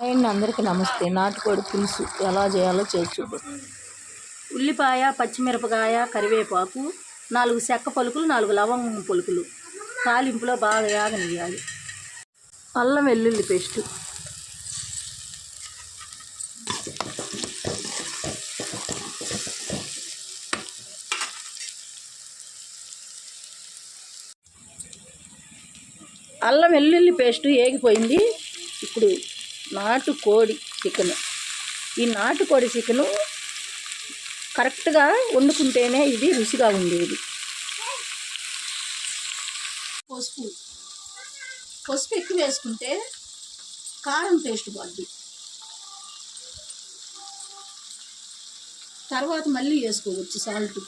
And అందరికీ నమస్తే. నాటుకోడి పులుసు ఎలా చేయాలో చేసి చూద్దాం. ఉల్లిపాయ, పచ్చిమిరపకాయ, కరివేపాకు, 4 చెక్క పలుకులు, 4 లవంగం పలుకులు తాలింపులో బాగా వేగనియాలి. అల్లం వెల్లుల్లి పేస్టు, అల్లం వెల్లుల్లి పేస్టు ఏగిపోయింది. ఇప్పుడు నాటుకోడి చికెన్. ఈ నాటుకోడి చికెను కరెక్ట్గా వండుకుంటేనే ఇది రుచిగా ఉండేది. పసుపు ఎక్కువ వేసుకుంటే కారం టేస్ట్ పోద్ది. తర్వాత మళ్ళీ వేసుకోవచ్చు సాల్ట్.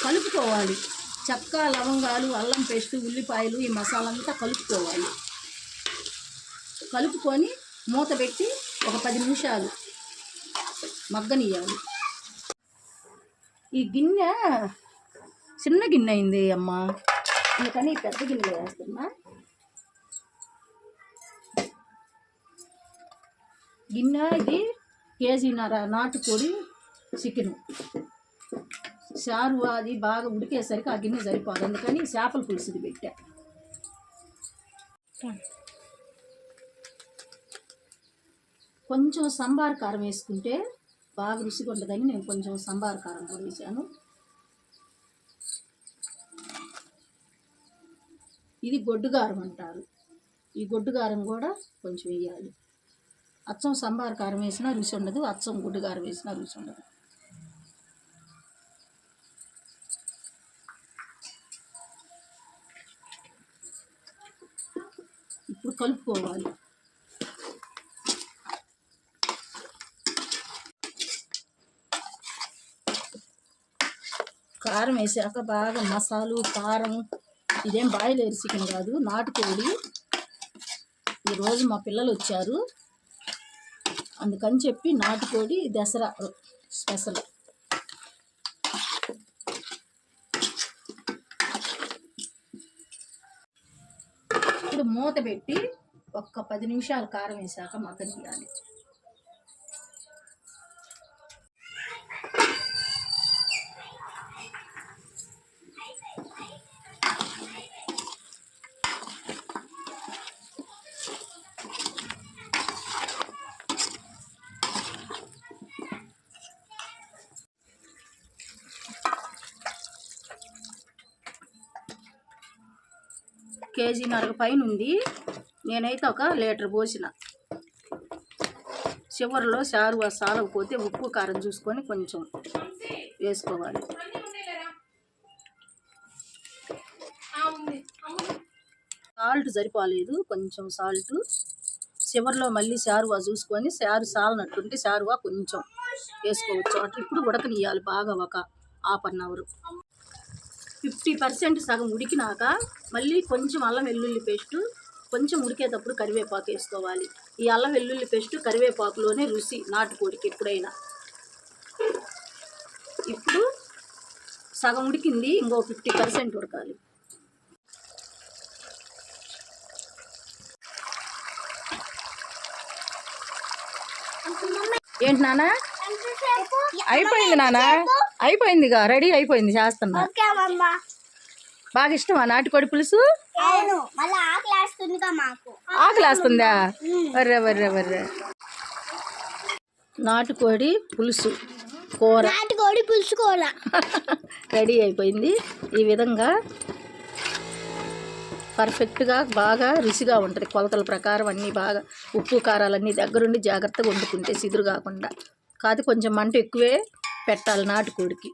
కలుపుకోవాలి. చెక్క, లవంగాలు, అల్లం పేస్టు, ఉల్లిపాయలు, ఈ మసాలా అంతా కలుపుకోవాలి. కలుపుకొని మూత పెట్టి ఒక 10 నిమిషాలు మగ్గనియాలి. ఈ గిన్నె చిన్న గిన్నె అయింది అమ్మ, అందుకని పెద్ద గిన్నె వేస్తున్నా. గిన్నె ఇది కేజీన్నర నాటుకోడి చికెను. చారు అది బాగా ఉడికేసరికి ఆ గిన్నె సరిపోదు, అందుకని చేపల పులుసుది పెట్టా. కొంచెం సంబార్ కారం వేసుకుంటే బాగా రుచిగా ఉంటుందని నేను కొంచెం సంబార్ కారం కూడా వేసాను. ఇది గొడ్డు కారం అంటారు. ఈ గొడ్డు కారం కూడా కొంచెం వేయాలి. అచ్చం సంబార్ కారం వేసినా రుచి ఉండదు, అచ్చం గొడ్డు కారం వేసినా రుచి ఉండదు. ఇప్పుడు కలుపుకోవాలి. కారం వేసాక బాగా మసాలు, కారం, ఇదేం బాయిలర్ చికెన్ కాదు, నాటుకోడి. ఈరోజు మా పిల్లలు వచ్చారు, అందుకని చెప్పి నాటుకోడి దసరా స్పెషల్. ఇప్పుడు మూత పెట్టి ఒక్క 10 నిమిషాలు కారం వేసాక మగ్గనియాలి. కేజీన్నర పైన ఉంది. నేనైతే 1 లీటర్ పోసిన. చివరిలో చారు సాలకపోతే ఉప్పు కారం చూసుకొని కొంచెం వేసుకోవాలి. సాల్ట్ సరిపోలేదు, కొంచెం సాల్ట్. చివరిలో మళ్ళీ చారువా చూసుకొని, చారు సాలనట్టుంటే చారువా కొంచెం వేసుకోవచ్చు. అట్లా ఇప్పుడు ఉడకనియాలి బాగా ఒక 1/2 అవర్. 50% సగం ఉడికినాక మళ్ళీ కొంచెం అల్లం వెల్లుల్లి పేస్టు, కొంచెం ఉడికేటప్పుడు కరివేపాకు వేసుకోవాలి. ఈ అల్లం వెల్లుల్లి పేస్టు కరివేపాకులోనే రుచి నాటుకోడికి ఎప్పుడైనా. ఇప్పుడు సగం ఉడికింది, ఇంకో 50% ఉడకాలి. ఏంటి నాన్న? అయిపోయింది నాన్న, అయిపోయిందిగా, రెడీ అయిపోయింది, చేస్తున్నా. బాగా ఇష్టమా నాటుకోడి పులుసు? ఆకలేస్తుందా? వర్రే వర్రే వర్రే. నాటుకోడి పులుసు కూర రెడీ అయిపోయింది. ఈ విధంగా పర్ఫెక్ట్గా బాగా రుచిగా ఉంటుంది. కొలతల ప్రకారం అన్నీ బాగా ఉప్పు కారాలన్నీ దగ్గరుండి జాగ్రత్తగా వండుకుంటే సిదురు కాకుండా. కాదు కొంచెం మంట ఎక్కువే పెట్టాలి నాటుకోడికి.